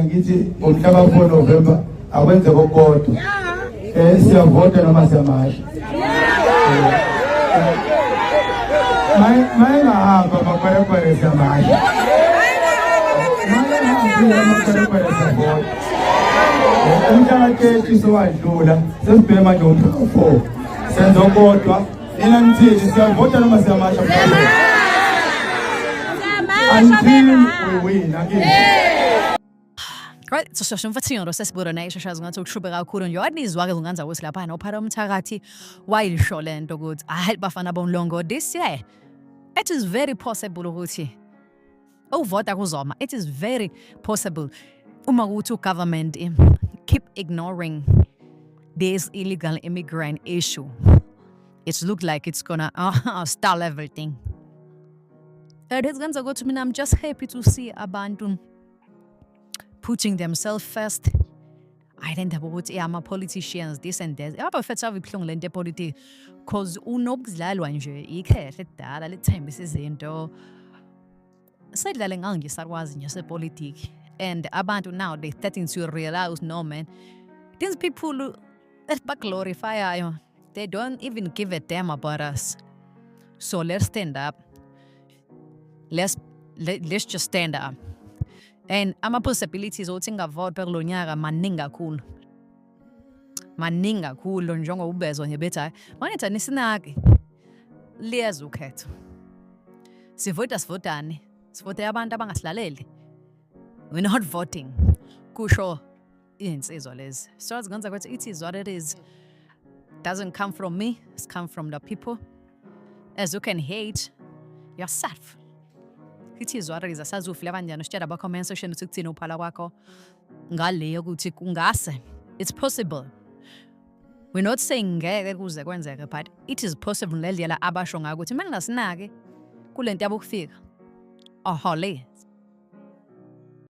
ngithi ngomhlaka 4 November akwenze kokodwa siyavota noma siyamasha mayengahamba makwerekwere siyamasha umhlaka 30 sowadlula sesibheke manje ngomhlaka 4 senza kodwa nina nithini siyavota noma siyamasha until we win again. Right, so mfathingiro sesibona naye shashazi ngathi ukushube kakhulu nje wadizwa ke unganza ukuthi lapha nophara umthakathi wayisho lento ukuthi hayi bafana bonlongo this year it is very possible ukuthi uvota kuzoma. It is very possible uma kuthi government keep ignoring this illegal immigrant issue. It looks like it's gonna stall everything. It's gonna go to me. I'm just happy to see abantu putting themselves first. I don't know what ama politicians this and that. Aba fetha vibuhlungu lento politics because unokudlalwa nje ikhehle edala lethembisa izinto. Sayidlale nganje sarwazi nje sepolitiki and abantu now they starting to realize no man. These people that glorify they don't even give a damn about us. So let's stand up. Let's just stand up. And ama possibilities othi ngavote kulo nyaka maningi kakhulu njengoba ubezwa nje bethi manje nisinake liyeza ukhetho sivotane sivote abantu abangasilaleli. We're not voting kusho insizwa lezi. So it's gonna say it is what it is. Doesn't come from me, it's come from the people. As you can hate yourself. It is what it is. Asazufile kanjani usitshela aba comment section ukuthi kuthini uphala kwakho ngale ukuthi kungase. It's possible. We're not saying ngeke kuze kwenzeke but it is possible lendlela abasho ngayo ukuthi manje ngasinake kulento yabokufika. Ahole